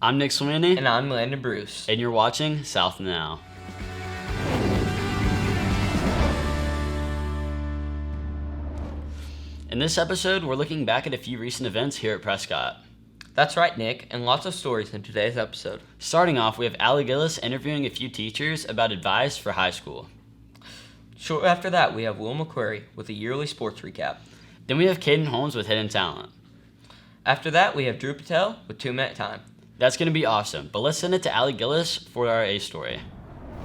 I'm Nick Sweeney. And I'm Landon Bruce. And you're watching South Now. In this episode, we're looking back at a few recent events here at Prescott. That's right, Nick, and lots of stories in today's episode. Starting off, we have Allie Gillies interviewing a few teachers about advice for high school. Shortly after that, we have McCrary with a yearly sports recap. Then we have Cayden Holmes with Hidden Talent. After that, we have Dhruv Patel with 2-minute time. That's going to be awesome, but let's send it to Allie Gillies for our A story.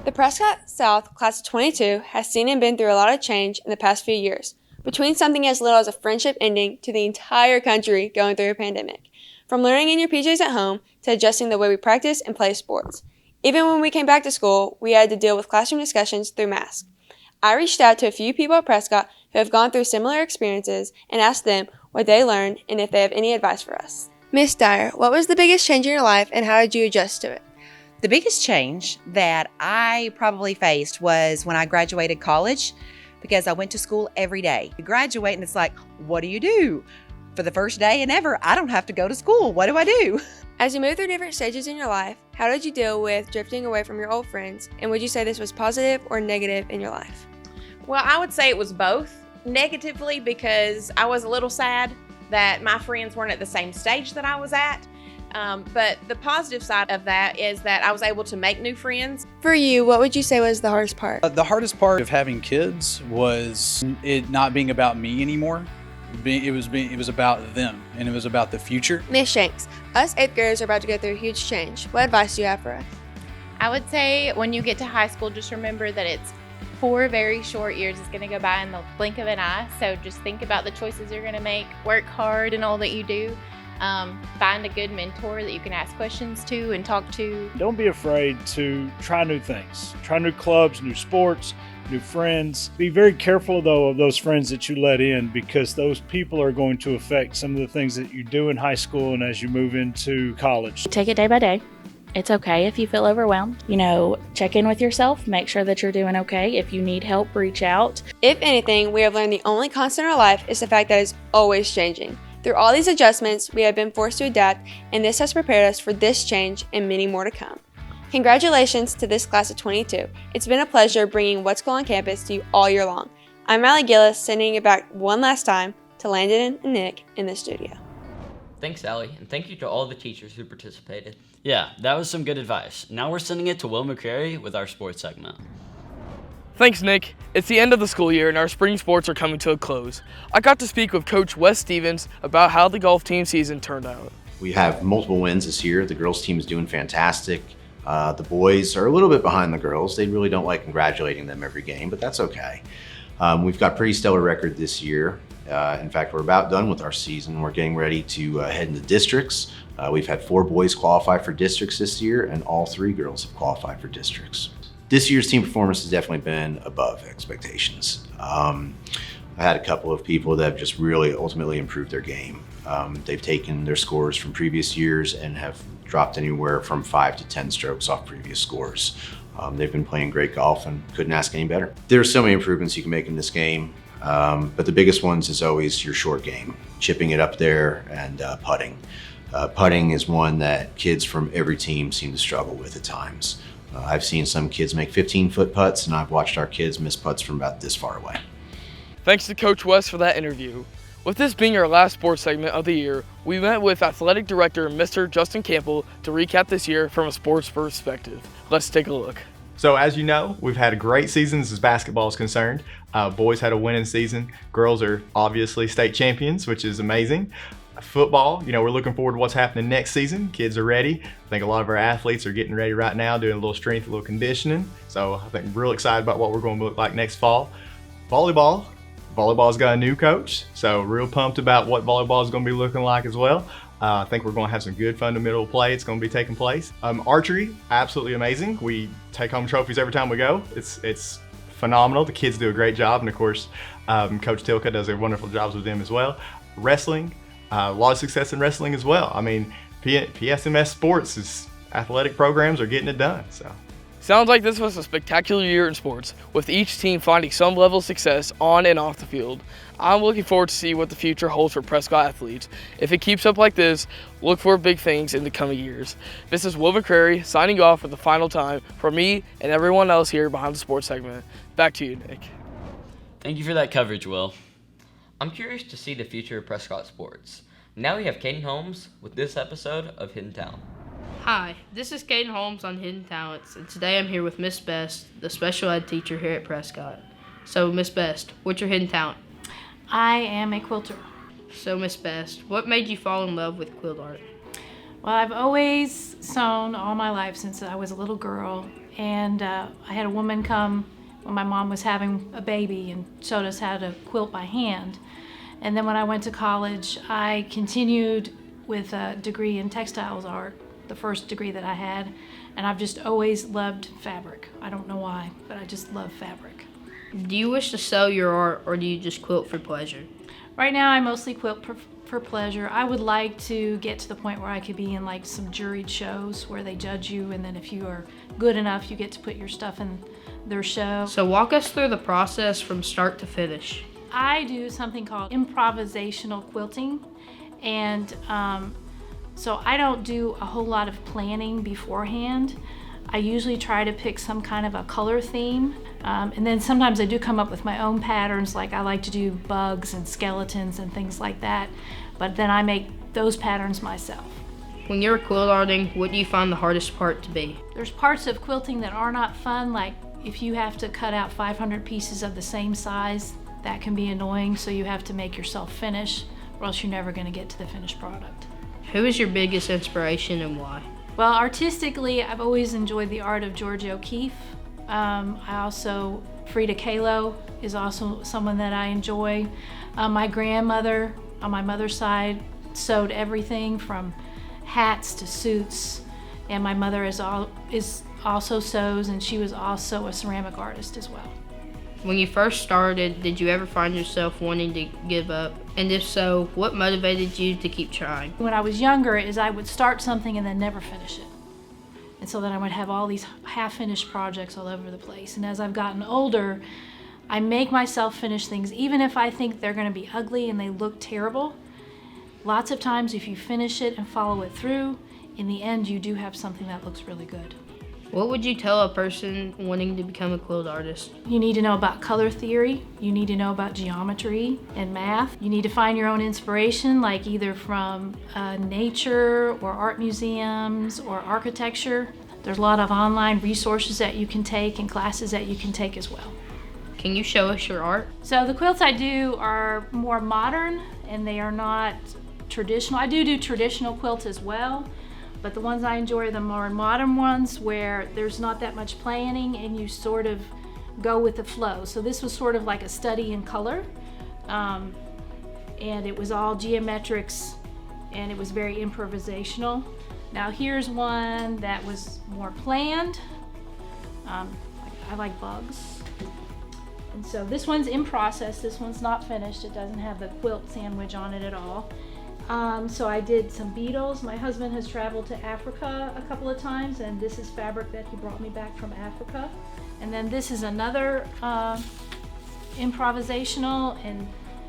The Prescott South Class of 22 has seen and been through a lot of change in the past few years, between something as little as a friendship ending to the entire country going through a pandemic. From learning in your PJs at home to adjusting the way we practice and play sports. Even when we came back to school, we had to deal with classroom discussions through masks. I reached out to a few people at Prescott who have gone through similar experiences and asked them what they learned and if they have any advice for us. Miss Dyer, what was the biggest change in your life and how did you adjust to it? The biggest change that I probably faced was when I graduated college, because I went to school every day. You graduate and it's like, what do you do? For the first day and ever, I don't have to go to school. What do I do? As you move through different stages in your life, how did you deal with drifting away from your old friends? And would you say this was positive or negative in your life? Well, I would say it was both. Negatively, because I was a little sad that my friends weren't at the same stage that I was at. But the positive side of that is that I was able to make new friends. For you, what would you say was the hardest part? The hardest part of having kids was it not being about me anymore. It was about them, and it was about the future. Miss Shanks, us 8th graders are about to go through a huge change. What advice do you have for us? I would say when you get to high school, just remember that it's 4 very short years. It's going to go by in the blink of an eye. So just think about the choices you're going to make. Work hard in all that you do. Find a good mentor that you can ask questions to and talk to. Don't be afraid to try new things. Try new clubs, new sports, new friends. Be very careful, though, of those friends that you let in, because those people are going to affect some of the things that you do in high school and as you move into college. Take it day by day. It's okay if you feel overwhelmed. Check in with yourself. Make sure that you're doing okay. If you need help, reach out. If anything, we have learned the only constant in our life is the fact that it's always changing. Through all these adjustments, we have been forced to adapt, and this has prepared us for this change and many more to come. Congratulations to this class of 22. It's been a pleasure bringing What's Cool on Campus to you all year long. I'm Allie Gillies, sending it back one last time to Landon and Nick in the studio. Thanks, Allie, and thank you to all the teachers who participated. Yeah, that was some good advice. Now we're sending it to Will McCrary with our sports segment. Thanks, Nick. It's the end of the school year and our spring sports are coming to a close. I got to speak with Coach Wes Stevens about how the golf team season turned out. We have multiple wins this year. The girls team is doing fantastic. The boys are a little bit behind the girls. They really don't like congratulating them every game, but that's okay. We've got pretty stellar record this year. In fact, we're about done with our season. We're getting ready to head into districts. We've had 4 boys qualify for districts this year, and all 3 girls have qualified for districts. This year's team performance has definitely been above expectations. I had a couple of people that have just really ultimately improved their game. They've taken their scores from previous years and have dropped anywhere from 5 to 10 strokes off previous scores. They've been playing great golf and couldn't ask any better. There's so many improvements you can make in this game, but the biggest ones is always your short game, chipping it up there and putting. Putting is one that kids from every team seem to struggle with at times. I've seen some kids make 15-foot putts, and I've watched our kids miss putts from about this far away. Thanks to Coach West for that interview. With this being our last sports segment of the year, we met with Athletic Director Mr. Justin Campbell to recap this year from a sports perspective. Let's take a look. So as you know, we've had a great season as basketball is concerned. Boys had a winning season. Girls are obviously state champions, which is amazing. Football, we're looking forward to what's happening next season. Kids are ready. I think a lot of our athletes are getting ready right now, doing a little strength, a little conditioning. So I think we're real excited about what we're going to look like next fall. Volleyball's got a new coach, so real pumped about what volleyball is going to be looking like as well. I think we're going to have some good fundamental play. It's going to be taking place. Archery, absolutely amazing. We take home trophies every time we go. It's phenomenal. The kids do a great job, and of course, Coach Tilka does a wonderful job with them as well. Wrestling, a lot of success in wrestling as well. I mean, PSMS Sports is athletic programs are getting it done. So Sounds like this was a spectacular year in sports, with each team finding some level of success on and off the field. I'm looking forward to see what the future holds for Prescott athletes. If it keeps up like this, look for big things in the coming years. This is Will McCrary signing off for the final time for me and everyone else here behind the sports segment. Back to you, Nick. Thank you for that coverage, Will. I'm curious to see the future of Prescott sports. Now we have Cayden Holmes with this episode of Hidden Talent. Hi, this is Cayden Holmes on Hidden Talents, and today I'm here with Miss Best, the special ed teacher here at Prescott. So, Miss Best, what's your hidden talent? I am a quilter. So, Miss Best, what made you fall in love with quilt art? Well, I've always sewn all my life since I was a little girl, and I had a woman come when my mom was having a baby and showed us how to quilt by hand. And then when I went to college, I continued with a degree in textiles art, the first degree that I had, and I've just always loved fabric. I don't know why, but I just love fabric. Do you wish to sell your art, or do you just quilt for pleasure? Right now I mostly quilt for pleasure. I would like to get to the point where I could be in like some juried shows where they judge you, and then if you are good enough, you get to put your stuff in their show. So walk us through the process from start to finish. I do something called improvisational quilting, and so I don't do a whole lot of planning beforehand. I usually try to pick some kind of a color theme, and then sometimes I do come up with my own patterns, like I like to do bugs and skeletons and things like that, but then I make those patterns myself. When you're quilt arting, what do you find the hardest part to be? There's parts of quilting that are not fun, like if you have to cut out 500 pieces of the same size, that can be annoying, so you have to make yourself finish, or else you're never going to get to the finished product. Who is your biggest inspiration and why? Well, artistically, I've always enjoyed the art of Georgia O'Keeffe. Frida Kahlo is also someone that I enjoy. My grandmother, on my mother's side, sewed everything from hats to suits, and my mother is also sews, and she was also a ceramic artist as well. When you first started, did you ever find yourself wanting to give up? And if so, what motivated you to keep trying? When I was younger, I would start something and then never finish it. And so then I would have all these half-finished projects all over the place. And as I've gotten older, I make myself finish things, even if I think they're gonna be ugly and they look terrible. Lots of times, if you finish it and follow it through, in the end, you do have something that looks really good. What would you tell a person wanting to become a quilt artist? You need to know about color theory. You need to know about geometry and math. You need to find your own inspiration, like either from nature or art museums or architecture. There's a lot of online resources that you can take and classes that you can take as well. Can you show us your art? So the quilts I do are more modern, and they are not traditional. I do traditional quilts as well, but the ones I enjoy are the more modern ones where there's not that much planning and you sort of go with the flow. So this was sort of like a study in color, and it was all geometrics, and it was very improvisational. Now here's one that was more planned. I like bugs. And so this one's in process. This one's not finished. It doesn't have the quilt sandwich on it at all. So I did some beetles. My husband has traveled to Africa a couple of times, and this is fabric that he brought me back from Africa. And then this is another improvisational, and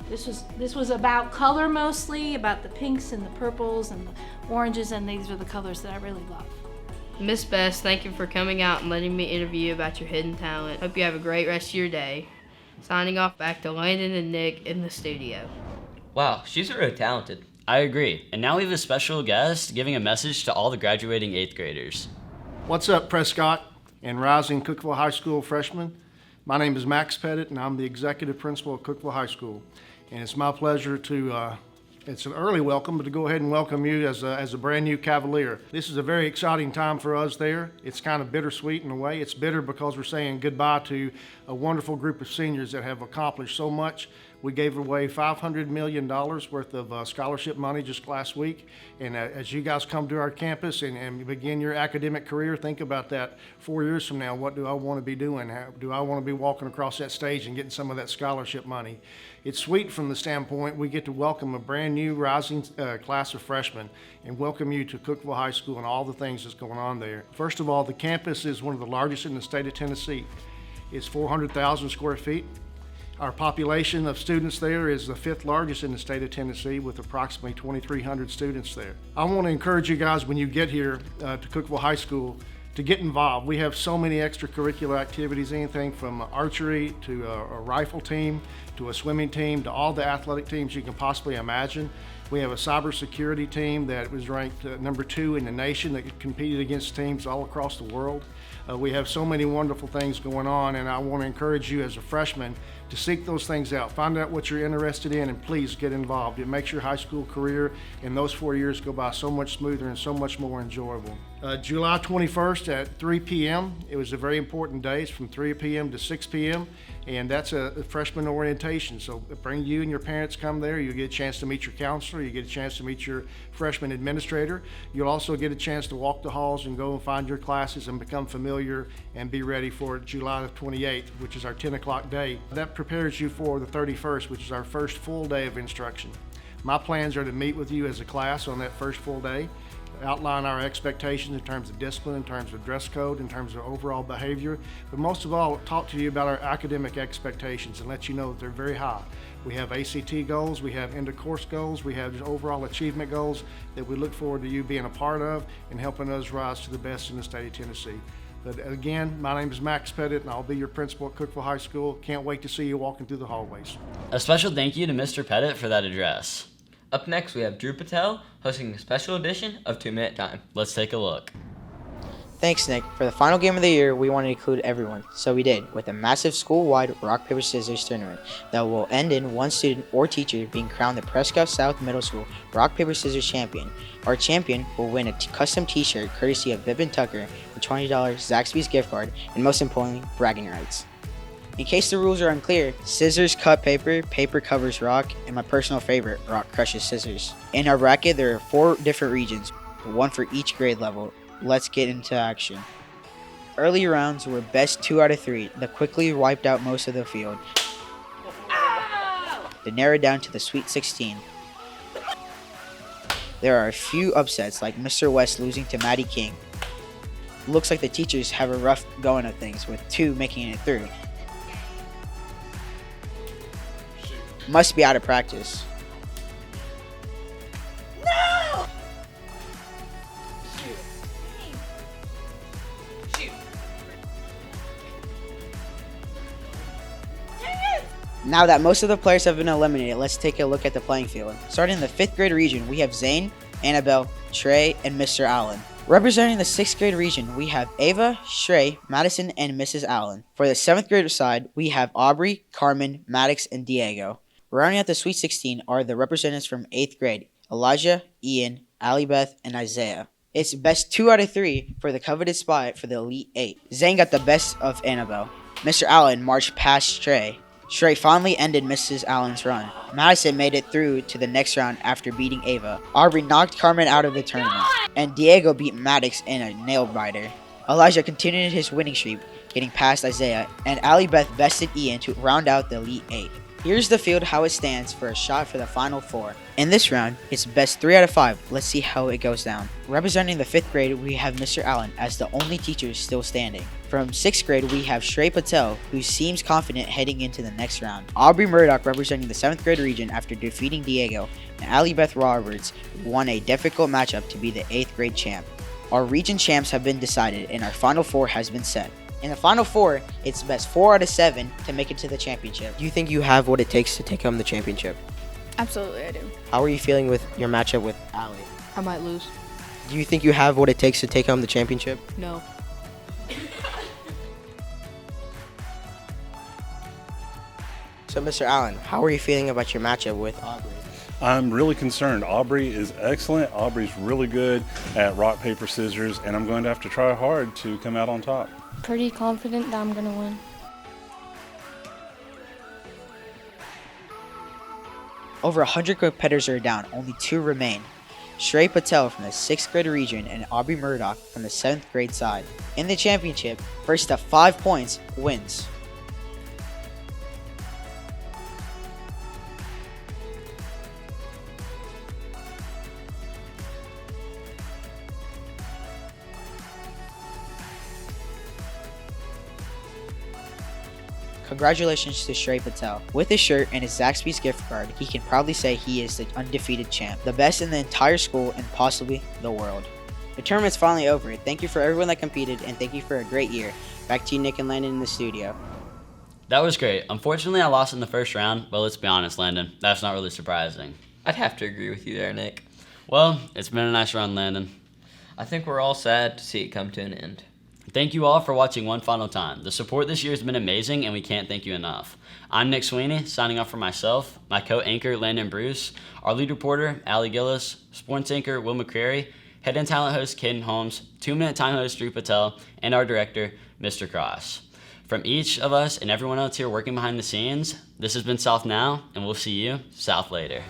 this was about color mostly, about the pinks and the purples and the oranges, and these are the colors that I really love. Miss Best, thank you for coming out and letting me interview you about your hidden talent. Hope you have a great rest of your day. Signing off, back to Landon and Nick in the studio. Wow, she's really talented. I agree. And now we have a special guest giving a message to all the graduating 8th graders. What's up, Prescott and rising Cookeville High School freshmen? My name is Max Petett, and I'm the executive principal of Cookeville High School. And it's my pleasure to, it's an early welcome, but to go ahead and welcome you as a brand new Cavalier. This is a very exciting time for us there. It's kind of bittersweet in a way. It's bitter because we're saying goodbye to a wonderful group of seniors that have accomplished so much. We gave away $500 million worth of scholarship money just last week. And as you guys come to our campus and begin your academic career, think about that 4 years from now. What do I want to be doing? Do I want to be walking across that stage and getting some of that scholarship money? It's sweet from the standpoint we get to welcome a brand new rising class of freshmen and welcome you to Cookeville High School and all the things that's going on there. First of all, the campus is one of the largest in the state of Tennessee. It's 400,000 square feet. Our population of students there is the 5th largest in the state of Tennessee with approximately 2,300 students there. I want to encourage you guys when you get here to Cookeville High School to get involved. We have so many extracurricular activities, anything from archery to a rifle team, to a swimming team, to all the athletic teams you can possibly imagine. We have a cybersecurity team that was ranked number 2 in the nation that competed against teams all across the world. We have so many wonderful things going on, and I want to encourage you as a freshman to seek those things out. Find out what you're interested in, and please get involved. It makes your high school career and those 4 years go by so much smoother and so much more enjoyable. July 21st at 3 p.m. It was a very important day. It's from 3 p.m. to 6 p.m. and that's a freshman orientation. So bring you and your parents come there. You'll get a chance to meet your counselor. You get a chance to meet your freshman administrator. You'll also get a chance to walk the halls and go and find your classes and become familiar and be ready for July 28th, which is our 10 o'clock day. That prepares you for the 31st, which is our first full day of instruction. My plans are to meet with you as a class on that first full day, outline our expectations in terms of discipline, in terms of dress code, in terms of overall behavior, but most of all, talk to you about our academic expectations and let you know that they're very high. We have ACT goals, we have end-of-course goals, we have overall achievement goals that we look forward to you being a part of and helping us rise to the best in the state of Tennessee. But again, my name is Max Petett, and I'll be your principal at Cookeville High School. Can't wait to see you walking through the hallways. A special thank you to Mr. Petett for that address. Up next, we have Dhruv Patel hosting a special edition of 2 Minute Time. Let's take a look. Thanks, Nick. For the final game of the year, we wanted to include everyone, so we did, with a massive school-wide rock, paper, scissors tournament that will end in one student or teacher being crowned the Prescott South Middle School rock, paper, scissors champion. Our champion will win a custom t-shirt courtesy of Vivint Tucker, a $20 Zaxby's gift card, and most importantly, bragging rights. In case the rules are unclear, scissors cut paper, paper covers rock, and my personal favorite, rock crushes scissors. In our bracket, there are 4 different regions, one for each grade level. Let's get into action. Early rounds were best 2 out of 3 that quickly wiped out most of the field. They narrowed down to the Sweet 16. There are a few upsets like Mr. West losing to Maddie King. Looks like the teachers have a rough going of things with 2 making it through. Must be out of practice. No! Now that most of the players have been eliminated, let's take a look at the playing field. Starting in the 5th grade region, we have Zane, Annabelle, Trey, and Mr. Allen. Representing the 6th grade region, we have Ava, Shrey, Madison, and Mrs. Allen. For the 7th grade side, we have Aubrey, Carmen, Maddox, and Diego. Rounding out the Sweet 16 are the representatives from 8th grade, Elijah, Ian, Allie Beth, and Isaiah. It's best 2 out of 3 for the coveted spot for the Elite 8. Zane got the best of Annabelle. Mr. Allen marched past Trey. Shrey finally ended Mrs. Allen's run. Madison made it through to the next round after beating Ava. Aubrey knocked Carmen out of the tournament. And Diego beat Maddox in a nail biter. Elijah continued his winning streak, getting past Isaiah, and Allie Beth bested Ian to round out the Elite 8. Here's the field how it stands for a shot for the Final 4. In this round, it's best 3 out of 5. Let's see how it goes down. Representing the 5th grade, we have Mr. Allen as the only teacher still standing. From 6th grade, we have Shrey Patel, who seems confident heading into the next round. Aubrey Murdoch representing the 7th grade region after defeating Diego, and Allie Beth Roberts won a difficult matchup to be the 8th grade champ. Our region champs have been decided, and our Final 4 has been set. In the Final 4, it's best 4 out of 7 to make it to the championship. Do you think you have what it takes to take home the championship? Absolutely, I do. How are you feeling with your matchup with Allie? I might lose. Do you think you have what it takes to take home the championship? No. So, Mr. Allen, how are you feeling about your matchup with Aubrey? I'm really concerned. Aubrey is excellent. Aubrey's really good at rock, paper, scissors, and I'm going to have to try hard to come out on top. Pretty confident that I'm going to win. Over 100 competitors are down, only 2 remain. Patel from the 6th grade region and Aubrey Murdoch from the 7th grade side. In the championship, first to 5 points wins. Congratulations to Patel. With his shirt and his Zaxby's gift card, he can proudly say he is the undefeated champ, the best in the entire school and possibly the world. The tournament's finally over. Thank you for everyone that competed, and thank you for a great year. Back to you, Nick and Landon, in the studio. That was great. Unfortunately, I lost in the first round, but let's be honest, Landon, that's not really surprising. I'd have to agree with you there, Nick. Well, it's been a nice run, Landon. I think we're all sad to see it come to an end. Thank you all for watching one final time. The support this year has been amazing, and we can't thank you enough. I'm Nick Sweeney, signing off for myself, my co-anchor, Landon Bruce, our lead reporter, Allie Gillies, sports anchor, Will McCrary, head and talent host, Cayden Holmes, 2-minute time host, Dhruv Patel, and our director, Mr. Cross. From each of us and everyone else here working behind the scenes, this has been South Now, and we'll see you South later.